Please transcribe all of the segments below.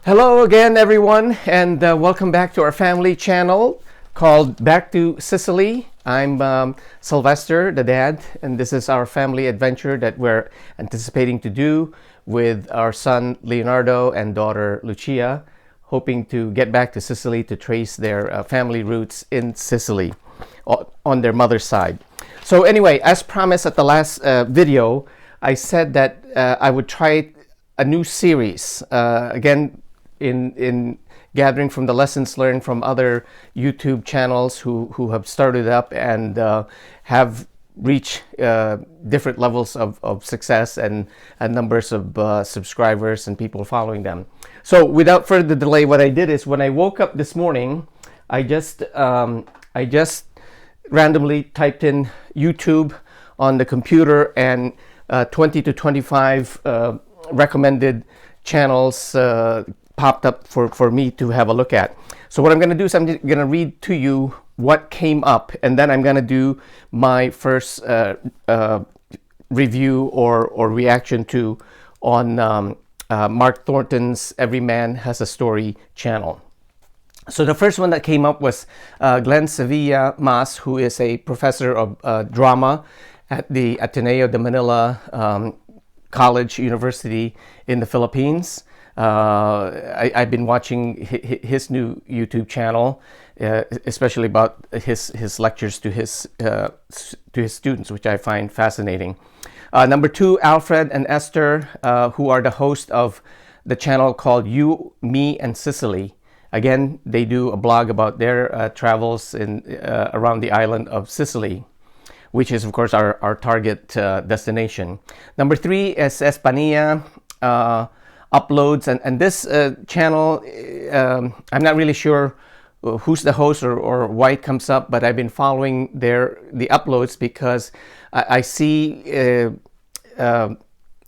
Hello again, everyone, and welcome back to our family channel called Back to Sicily. I'm Sylvester, the dad, and this is our family adventure that we're anticipating to do with our son Leonardo and daughter Lucia, hoping to get back to Sicily to trace their family roots in Sicily on their mother's side. So anyway, as promised at the last video, I said that I would try a new series. Again, in gathering from the lessons learned from other YouTube channels who have started up and have reached different levels of success and numbers of subscribers and people following them. So without further delay, what I did is when I woke up this morning, I just randomly typed in YouTube on the computer, and 20 to 25 recommended channels popped up for me to have a look at. So what I'm going to do is I'm going to read to you what came up, and then I'm going to do my first review or reaction to on Mark Thornton's Every Man Has a Story channel. So the first one that came up was Glenn Sevilla Mas, who is a professor of drama at the Ateneo de Manila College University in the Philippines. I've been watching his new YouTube channel, especially about his lectures to his students, which I find fascinating. Number two, Alfred and Esther, who are the host of the channel called You, Me, and Sicily. Again, they do a blog about their travels around the island of Sicily, which is, of course, our target destination. Number three is Espania Uploads. And this channel, I'm not really sure who's the host or why it comes up, but I've been following the uploads because I see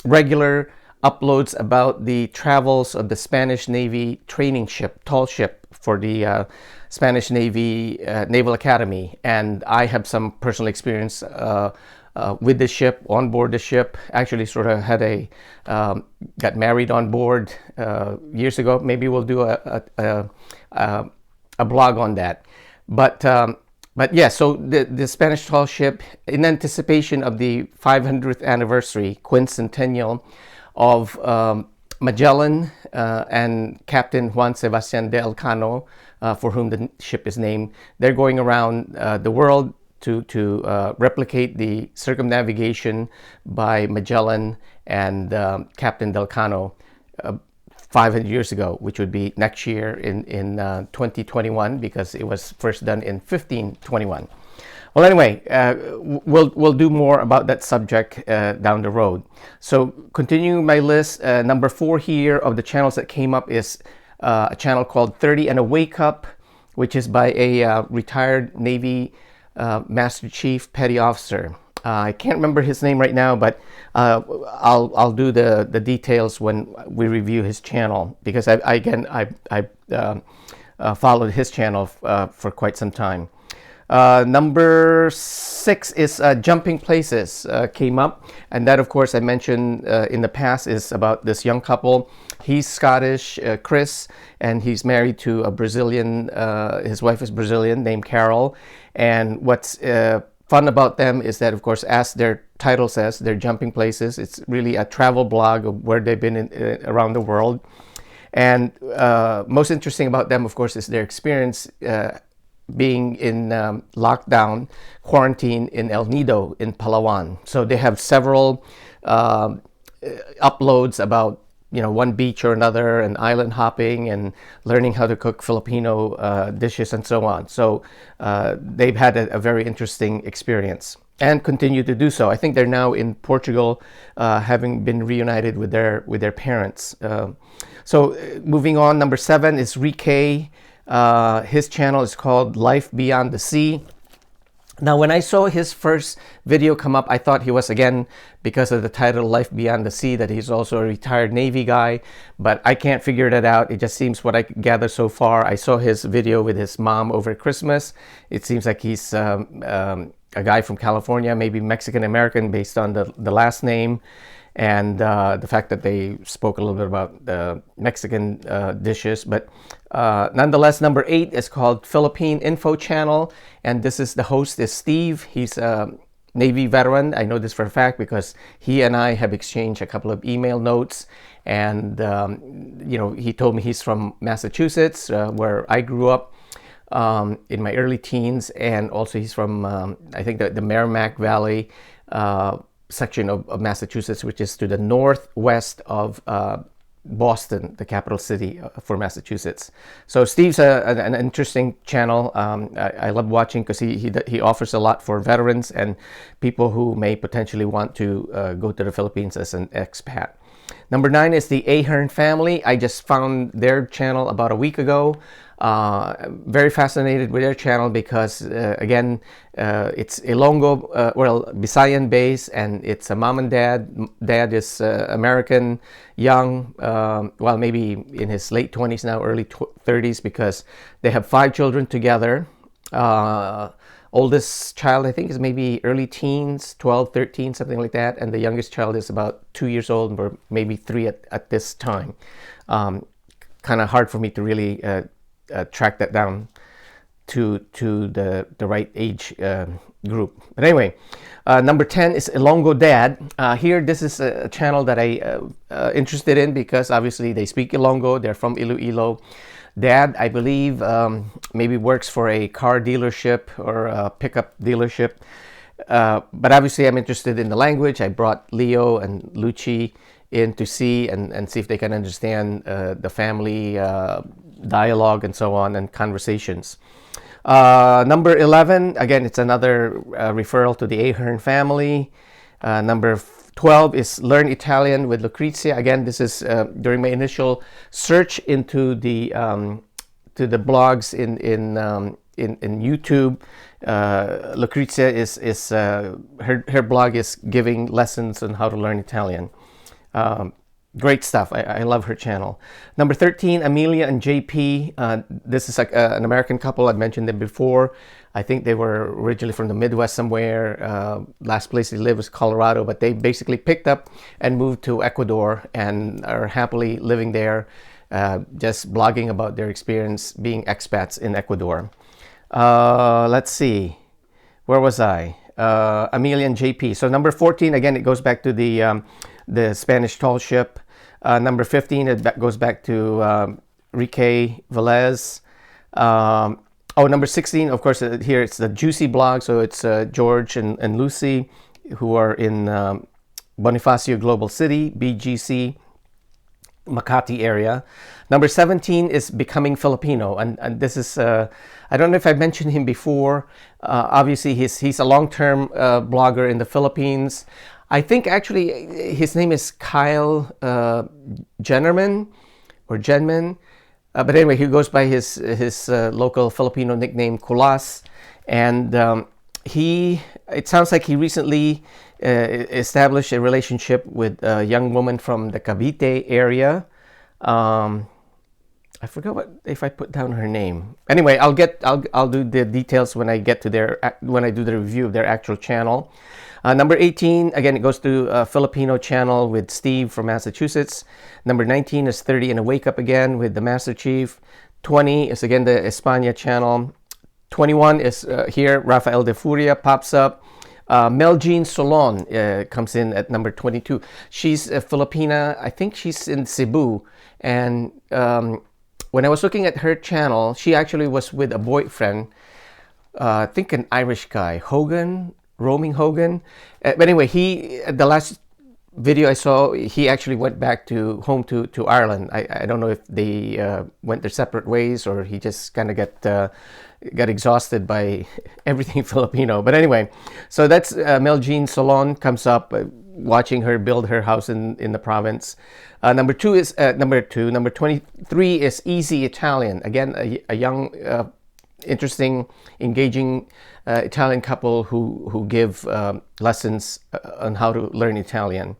regular uploads about the travels of the Spanish Navy training ship, tall ship, for the Spanish Navy Naval Academy. And I have some personal experience with the ship, on board the ship. Actually sort of had got married on board years ago. Maybe we'll do a blog on that. But yeah, so the Spanish tall ship, in anticipation of the 500th anniversary, quincentennial of Magellan and Captain Juan Sebastian de Elcano, for whom the ship is named, they're going around the world to replicate the circumnavigation by Magellan and Captain Del Cano 500 years ago, which would be next year in 2021, because it was first done in 1521. Well, anyway, we'll do more about that subject down the road. So continuing my list, number 4 here of the channels that came up is a channel called 30 and a Wake Up, which is by a retired Navy Master Chief Petty Officer. I can't remember his name right now, but I'll do the details when we review his channel, because I followed his channel for quite some time. Number 6 is Jumping Places came up, and that, of course, I mentioned in the past, is about this young couple. He's Scottish, Chris, and he's married to a Brazilian, his wife is Brazilian, named Carol. And what's fun about them is that, of course, as their title says, they're jumping places. It's really a travel blog of where they've been around the world. And most interesting about them, of course, is their experience being in lockdown, quarantine in El Nido in Palawan. So they have several uploads about, one beach or another, and island hopping and learning how to cook Filipino dishes and so on. So they've had a very interesting experience and continue to do so. I think they're now in Portugal, having been reunited with their parents. So moving on, number 7 is Rike. His channel is called Life Beyond the Sea. Now, when I saw his first video come up, I thought he was, again, because of the title Life Beyond the Sea, that he's also a retired Navy guy, but I can't figure that out. It just seems, what I gather so far, I saw his video with his mom over Christmas. It seems like he's a guy from California, maybe Mexican American based on the last name. and the fact that they spoke a little bit about Mexican dishes. But nonetheless, number 8 is called Philippine Info Channel, and this is the host is Steve. He's a Navy veteran. I know this for a fact because he and I have exchanged a couple of email notes, and he told me he's from Massachusetts, where I grew up in my early teens, and also he's from I think the Merrimack Valley section of Massachusetts, which is to the northwest of Boston, the capital city for Massachusetts. So Steve's an interesting channel. I love watching because he offers a lot for veterans and people who may potentially want to go to the Philippines as an expat. Number 9 is the Ahern family. I just found their channel about a week ago. Very fascinated with their channel because again, it's Ilonggo, Visayan base, and it's a mom and dad. Dad is American, young, maybe in his late 20s now, early 30s, because they have 5 children together. Oldest child, I think, is maybe early teens, 12, 13, something like that. And the youngest child is about 2 years old, or maybe 3 at this time. Kind of hard for me to really track that down to the right age group. But anyway, number 10 is Ilonggo Dad. Here, this is a channel that I interested in because obviously they speak Ilonggo. They're from Iloilo. Dad, I believe, maybe works for a car dealership or a pickup dealership. But obviously, I'm interested in the language. I brought Leo and Lucci in to see and see if they can understand the family dialogue and so on and conversations. Number 11, again, it's another referral to the Ahern family. Number 12 is Learn Italian with Lucrezia. Again, this is during my initial search into the blogs in YouTube. Lucrezia is her blog is giving lessons on how to learn Italian. Great stuff. I love her channel. Number 13, Amelia and JP. This is an American couple. I've mentioned them before. I think they were originally from the Midwest somewhere. Last place they lived was Colorado, but they basically picked up and moved to Ecuador and are happily living there, just blogging about their experience being expats in Ecuador. Let's see. Where was I? Amelia and JP. So number 14, again, it goes back to the Spanish tall ship. Number 15, it goes back to Rique Velez. Number 16, of course, here it's the Juicy blog. So it's George and Lucy, who are in Bonifacio Global City, BGC, Makati area. Number 17 is Becoming Filipino. And this is, I don't know if I mentioned him before. Obviously, he's a long-term blogger in the Philippines. I think actually his name is Kyle Jennerman or Jenman. But anyway, he goes by his local Filipino nickname, Kulas. And it sounds like he recently established a relationship with a young woman from the Cavite area. I forgot if I put down her name. Anyway, I'll do the details when I get to when I do the review of their actual channel. Number 18, again, it goes to a Filipino channel with Steve from Massachusetts. Number 19 is 30 and a Wake Up Again with the Master Chief. 20 is again the España channel. 21 is here, Rafael de Furia pops up. Meljean Solon comes in at number 22. She's a Filipina. I think she's in Cebu. And when I was looking at her channel, she actually was with a boyfriend, I think an Irish guy, Roaming Hogan. But anyway, the last video I saw, he actually went back home to Ireland. I don't know if they went their separate ways or he just kind of got exhausted by everything Filipino. But anyway, so that's Meljean Solon comes up, watching her build her house in the province. Number 23 is Easy Italian. Again, a young, interesting, engaging Italian couple who give lessons on how to learn Italian.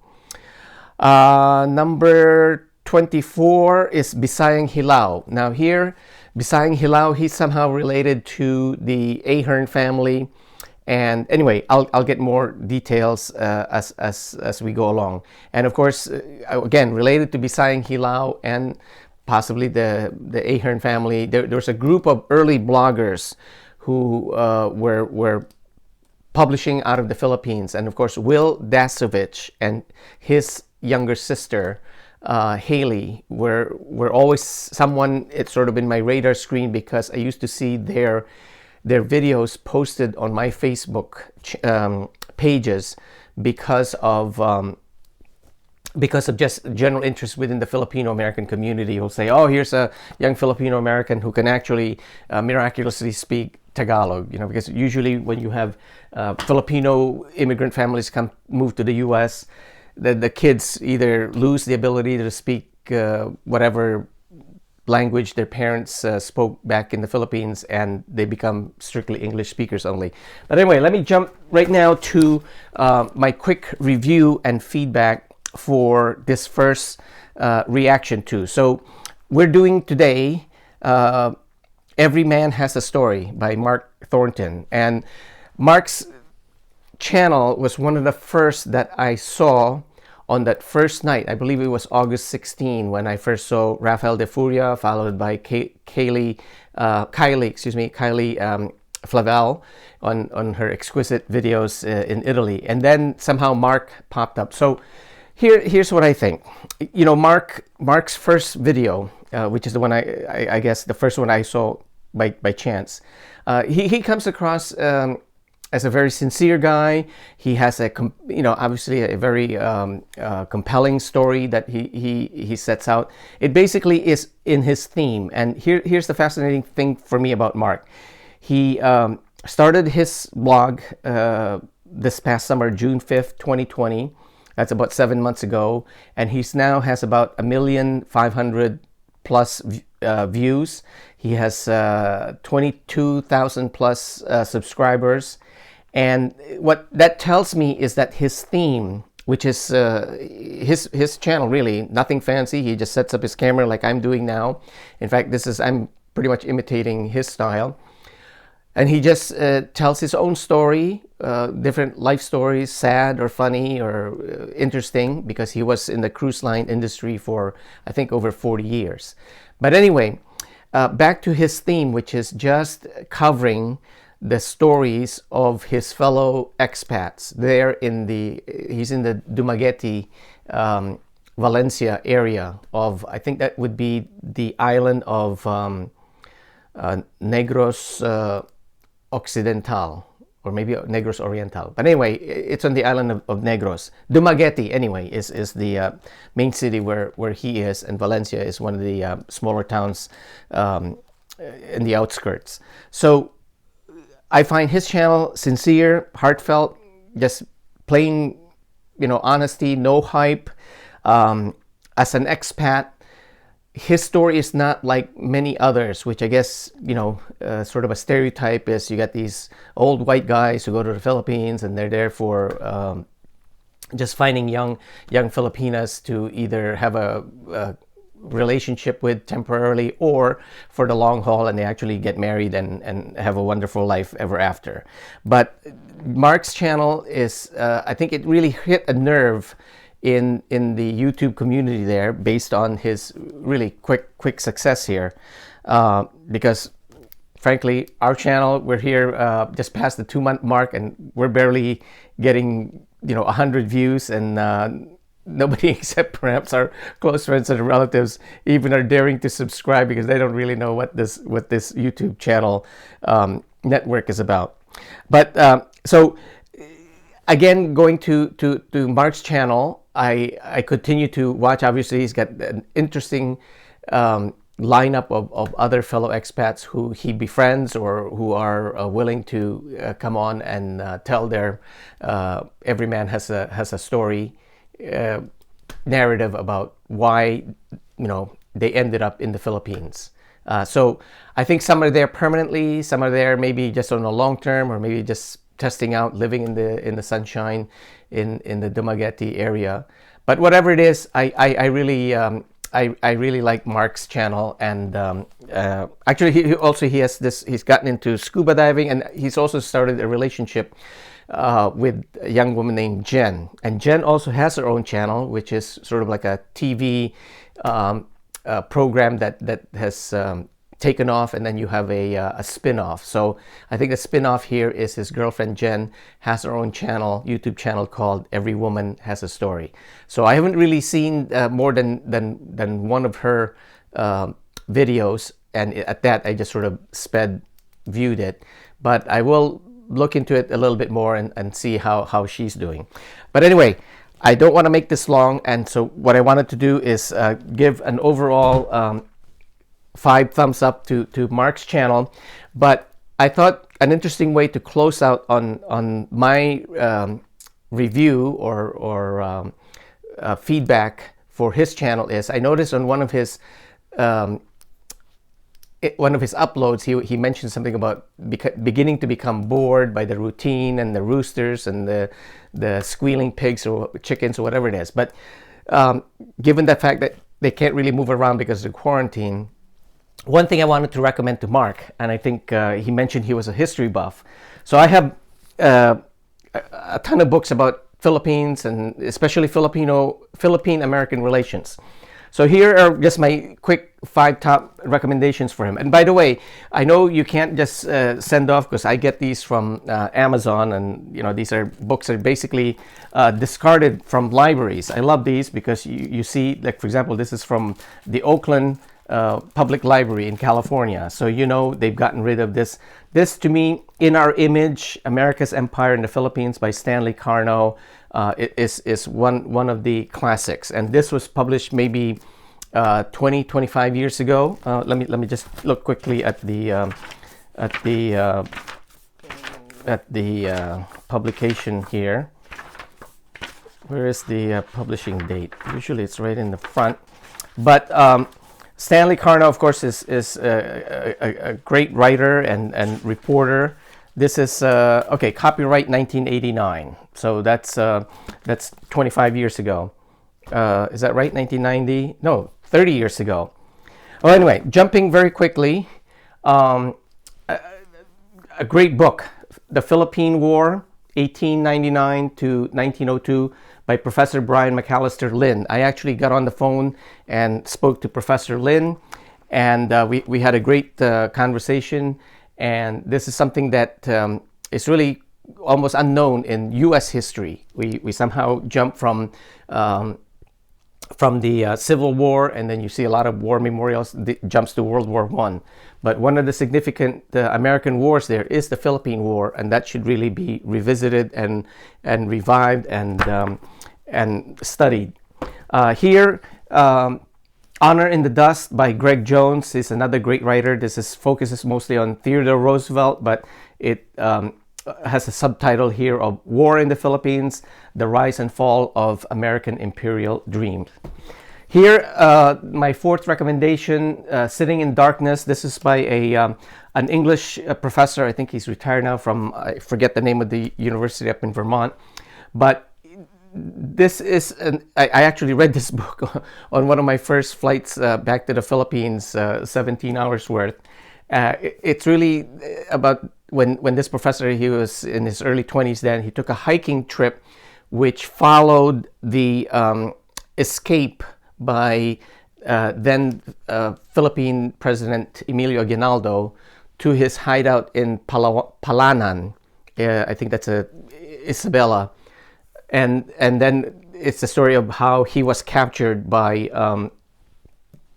Number 24 is Bisayang Hilao. Now here, Bisayang Hilao, he's somehow related to the Ahern family, And anyway, I'll get more details as we go along. And of course, again, related to Bisayang Hilao and possibly the Ahern family, there's a group of early bloggers who were publishing out of the Philippines. And of course, Will Dasovich and his younger sister, Haley, were always someone, it's sort of in my radar screen because I used to see their videos posted on my Facebook pages because of just general interest within the Filipino-American community. Who'll say, oh, here's a young Filipino-American who can actually miraculously speak Tagalog, because usually when you have Filipino immigrant families move to the U.S., the kids either lose the ability to speak whatever language their parents spoke back in the Philippines, and they become strictly English speakers only. But anyway, let me jump right now to my quick review and feedback for this first reaction to. So we're doing today Every Man Has a Story by Mark Thornton. And Mark's channel was one of the first that I saw on that first night. I believe it was August 16 when I first saw Rafael de Furia, followed by Kylie Flavel on her exquisite videos in Italy. And then somehow Mark popped up. So here's what I think. Mark's first video, which is the one I guess the first one I saw by chance. He comes across as a very sincere guy. He has obviously a very compelling story that he sets out. It basically is in his theme. And here's the fascinating thing for me about Mark. He started his blog this past summer, June 5th, 2020. That's about 7 months ago, and he's now has about 1,500,000 plus views. He has 22,000 plus subscribers, and what that tells me is that his theme, which is his channel, really nothing fancy. He just sets up his camera like I'm doing now. In fact, I'm pretty much imitating his style. And he just tells his own story, different life stories, sad or funny or interesting, because he was in the cruise line industry for, I think, over 40 years. But anyway, back to his theme, which is just covering the stories of his fellow expats there he's in the Dumaguete, Valencia area of, I think that would be the island of Negros Occidental, or maybe Negros Oriental. But anyway, it's on the island of Negros. Dumaguete, anyway, is the main city where he is, and Valencia is one of the smaller towns in the outskirts. So I find his channel sincere, heartfelt, just plain, honesty, no hype. As an expat, his story is not like many others, which I guess, sort of a stereotype is you got these old white guys who go to the Philippines and they're there for just finding young Filipinas to either have a relationship with temporarily or for the long haul, and they actually get married and have a wonderful life ever after. But Mark's channel is, I think it really hit a nerve in the YouTube community there, based on his really quick success here, because frankly, our channel, we're here just past the 2-month mark, and we're barely getting 100 views, and nobody except perhaps our close friends and relatives even are daring to subscribe, because they don't really know what this YouTube channel network is about. But so again, going to Mark's channel, I continue to watch. Obviously, he's got an interesting lineup of other fellow expats who he befriends or who are willing to come on and tell their Every Man Has a Story narrative about why they ended up in the Philippines. So I think some are there permanently, some are there maybe just on a long term, or maybe just testing out, living in the sunshine in the Dumaguete area. But whatever it is, I really I really like Mark's channel, and actually he has this. He's gotten into scuba diving, and he's also started a relationship with a young woman named Jen. And Jen also has her own channel, which is sort of like a TV program that has taken off, and then you have a spin-off. So I think the spin-off here is his girlfriend Jen has her own channel, YouTube channel called Every Woman Has a Story. So I haven't really seen more than one of her videos, and at that I just sort of viewed it. But I will look into it a little bit more and see how she's doing. But anyway, I don't want to make this long, and so what I wanted to do is give an overall 5 thumbs up to Mark's channel. But I thought an interesting way to close out on my review or feedback for his channel is, I noticed on one of his uploads, he mentioned something about beginning to become bored by the routine and the roosters and the squealing pigs or chickens or whatever it is. But given the fact that they can't really move around because of the quarantine, one thing I wanted to recommend to Mark, and I think he mentioned he was a history buff. So I have a ton of books about Philippines, and especially Philippine-American relations. So here are just my quick 5 top recommendations for him. And by the way, I know you can't just send off, because I get these from Amazon, and these are books that are basically discarded from libraries. I love these because you see, like for example, this is from the Oakland Public Library in California. So they've gotten rid of this. This, to me, In Our Image, America's Empire in the Philippines by Stanley Carno, is one of the classics. And this was published maybe 25 years ago. Let me just look quickly at the publication here. Where is the publishing date? Usually it's right in the front. But Stanley Carno, of course, is a great writer and reporter. This is copyright 1989. So that's 25 years ago. Is that right? 1990? No, 30 years ago. Well, anyway, jumping very quickly, a great book, The Philippine War, 1899 to 1902, by Professor Brian McAllister Lynn. I actually got on the phone and spoke to Professor Lynn, and we had a great conversation. And this is something that is really almost unknown in U.S. history. We somehow jump from the Civil War, and then you see a lot of war memorials, jumps to World War I. But one of the significant American wars there is the Philippine War, and that should really be revisited and revived and studied. Here, Honor in the Dust by Greg Jones is another great writer. This focuses mostly on Theodore Roosevelt, but it has a subtitle here of War in the Philippines, The Rise and Fall of American Imperial Dreams. Here, my 4th recommendation, Sitting in Darkness. This is by an English professor. I think he's retired now from, I forget the name of the university up in Vermont. But this is, I actually read this book on one of my first flights back to the Philippines, 17 hours worth. It's really about when this professor, he was in his early 20s then, he took a hiking trip which followed the escape by then Philippine President Emilio Aguinaldo to his hideout in Palanan. I think that's Isabela. And then it's the story of how he was captured by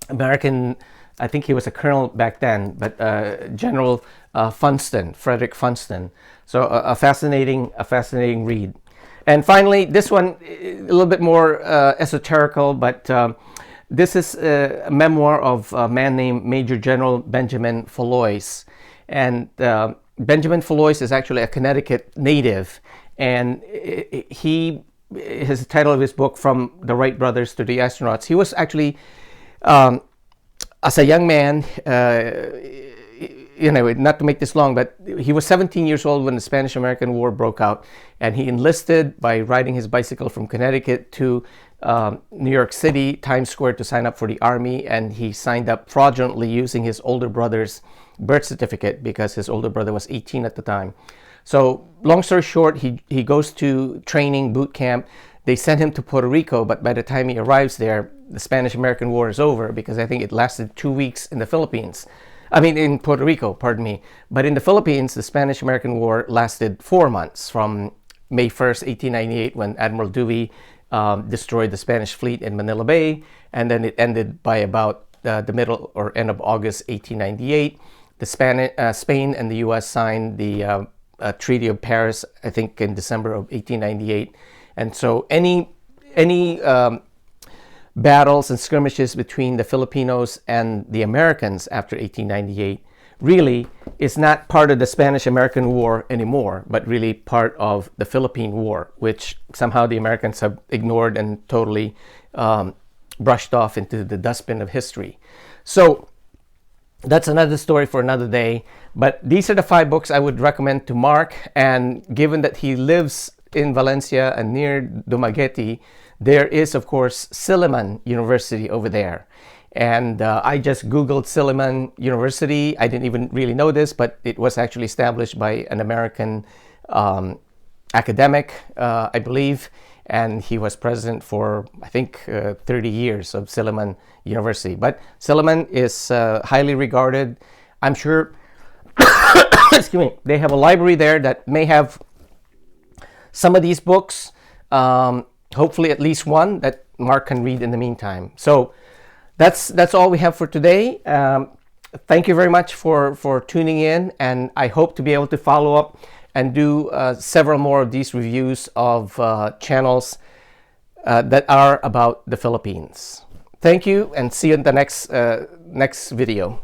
American, I think he was a colonel back then, but General Frederick Funston. So a fascinating read. And finally, this one, a little bit more esoterical, but this is a memoir of a man named Major General Benjamin Follois. And Benjamin Follois is actually a Connecticut native, and his title of his book, From the Wright Brothers to the Astronauts. He was actually, as a young man, not to make this long, but he was 17 years old when the Spanish-American War broke out, and he enlisted by riding his bicycle from Connecticut to New York City, Times Square, to sign up for the army, and he signed up fraudulently using his older brother's birth certificate because his older brother was 18 at the time. So long story short, he goes to training boot camp. They sent him to Puerto Rico, but by the time he arrives there, the Spanish-American War is over, because I think it lasted 2 weeks in the Philippines. I mean, in Puerto Rico, pardon me. But in the Philippines, the Spanish-American War lasted 4 months, from May 1st, 1898, when Admiral Dewey destroyed the Spanish fleet in Manila Bay, and then it ended by about the middle or end of August 1898. Spain and the U.S. signed the Treaty of Paris, I think, in December of 1898. And so any battles and skirmishes between the Filipinos and the Americans after 1898 really is not part of the Spanish-American War anymore, but really part of the Philippine War, which somehow the Americans have ignored and totally brushed off into the dustbin of history. So that's another story for another day. But these are the 5 books I would recommend to Mark. And given that he lives in Valencia and near Dumaguete, there is, of course, Silliman University over there. And I just Googled Silliman University. I didn't even really know this, but it was actually established by an American academic, I believe. And he was president for, I think, 30 years of Silliman University. But Silliman is highly regarded. I'm sure, excuse me, they have a library there that may have some of these books. Hopefully at least one that Mark can read in the meantime. So that's all we have for today. Thank you very much for tuning in, and I hope to be able to follow up and do several more of these reviews of channels that are about the Philippines. Thank you, and see you in the next video.